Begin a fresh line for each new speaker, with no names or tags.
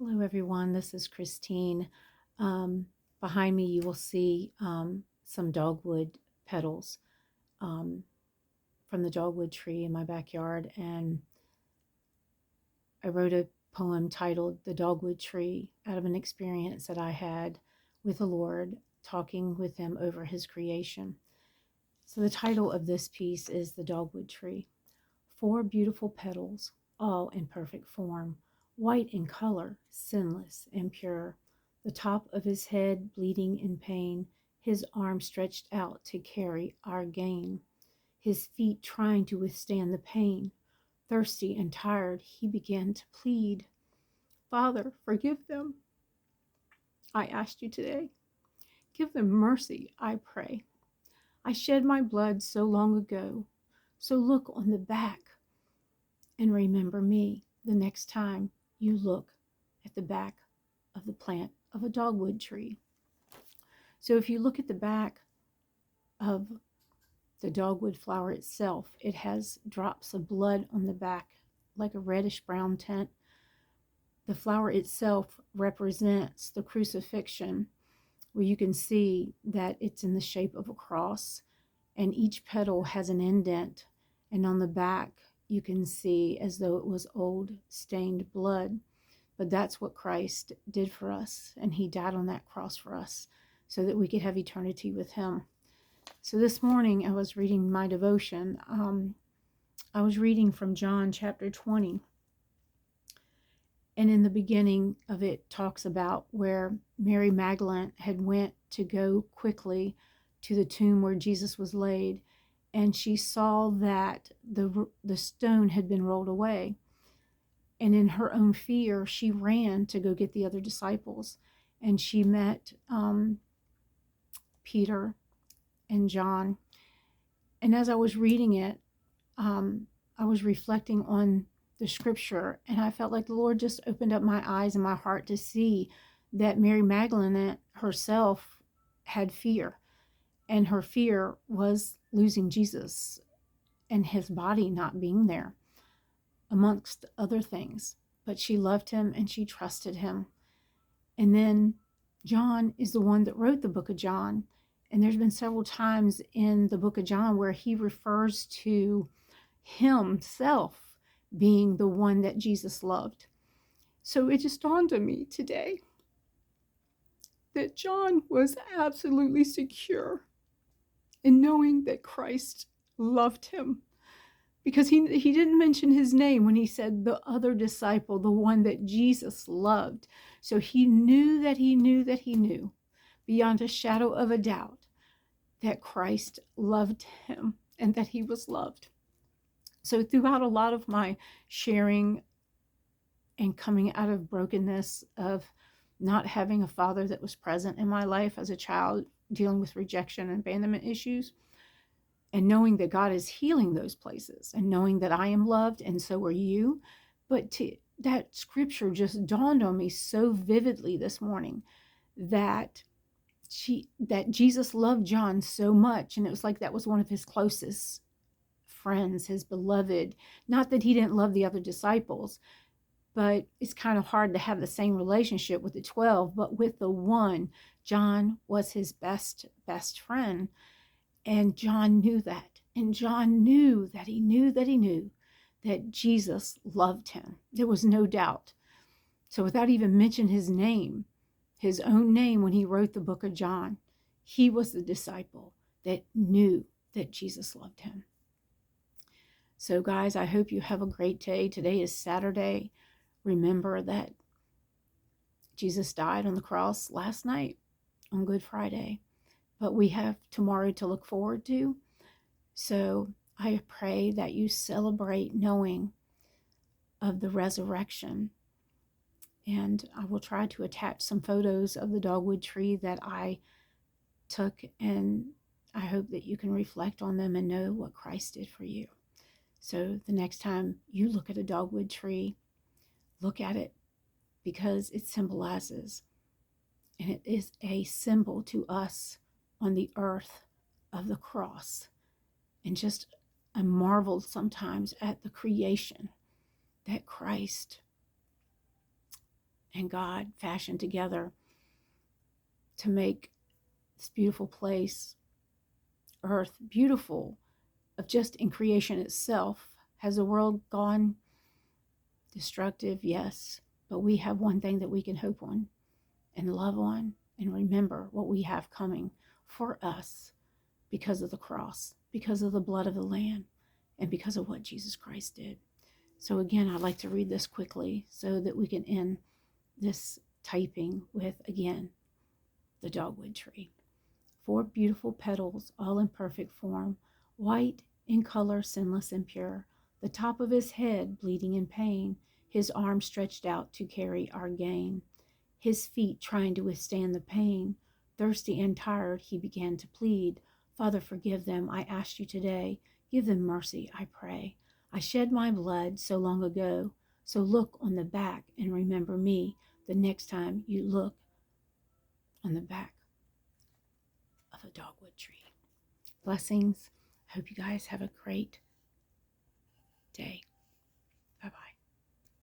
Hello, everyone. This is Christine. Behind me, you will see some dogwood petals um, from the dogwood tree in my backyard. And I wrote a poem titled The Dogwood Tree out of an experience that I had with the Lord, talking with Him over His creation. So, the title of this piece is The Dogwood Tree. 4 beautiful petals, all in perfect form, white in color, sinless and pure. The top of his head bleeding in pain, his arm stretched out to carry our gain, his feet trying to withstand the pain. Thirsty and tired, he began to plead, Father, forgive them. I asked you today. Give them mercy, I pray. I shed my blood so long ago. So look on the back and remember me the next time you look at the back of the plant of a dogwood tree. So if you look at the back of the dogwood flower itself, it has drops of blood on the back, like a reddish brown tint. The flower itself represents the crucifixion, where you can see that it's in the shape of a cross, and each petal has an indent, and on the back you can see as though it was old stained blood. But that's what Christ did for us, and He died on that cross for us so that we could have eternity with Him. So this morning I was reading my devotion. I was reading from John chapter 20, and in the beginning of it talks about where Mary Magdalene had went to go quickly to the tomb where Jesus was laid, and she saw that the stone had been rolled away. And in her own fear, she ran to go get the other disciples. And she met Peter and John. And as I was reading it, I was reflecting on the scripture. And I felt like the Lord just opened up my eyes and my heart to see that Mary Magdalene herself had fear. And her fear was losing Jesus and his body not being there, amongst other things. But she loved him and she trusted him. And then John is the one that wrote the book of John. And there's been several times in the book of John where he refers to himself being the one that Jesus loved. So it just dawned on me today that John was absolutely secure in knowing that Christ loved him, because he didn't mention his name when he said the other disciple, the one that Jesus loved. So he knew that he knew that he knew beyond a shadow of a doubt that Christ loved him and that he was loved. So throughout a lot of my sharing and coming out of brokenness of not having a father that was present in my life as a child, dealing with rejection and abandonment issues, and knowing that God is healing those places, and knowing that I am loved and so are you. But that scripture just dawned on me so vividly this morning that Jesus loved John so much, and it was like that was one of his closest friends, his beloved. Not that he didn't love the other disciples, but it's kind of hard to have the same relationship with the 12, but with the one, John was his best friend. And John knew that. And John knew that he knew that he knew that Jesus loved him. There was no doubt. So without even mentioning his name, his own name, when he wrote the book of John, he was the disciple that knew that Jesus loved him. So guys, I hope you have a great day. Today is Saturday. Remember that Jesus died on the cross last night on Good Friday. But we have tomorrow to look forward to. So I pray that you celebrate knowing of the resurrection. And I will try to attach some photos of the dogwood tree that I took, and I hope that you can reflect on them and know what Christ did for you. So the next time you look at a dogwood tree, look at it because it symbolizes, and it is a symbol to us on the earth of the cross. And just I marveled sometimes at the creation that Christ and God fashioned together to make this beautiful place, earth, beautiful, of just in creation itself. Has the world gone destructive? Yes. But we have one thing that we can hope on and love on and remember what we have coming for us because of the cross, because of the blood of the Lamb, and because of what Jesus Christ did. So again, I'd like to read this quickly so that we can end this typing with, again, the dogwood tree. 4 beautiful petals, all in perfect form, white in color, sinless and pure. The top of his head bleeding in pain, his arms stretched out to carry our gain. His feet trying to withstand the pain. Thirsty and tired, he began to plead, Father, forgive them, I ask you today. Give them mercy, I pray. I shed my blood so long ago, so look on the back and remember me the next time you look on the back of a dogwood tree. Blessings. I hope you guys have a great day.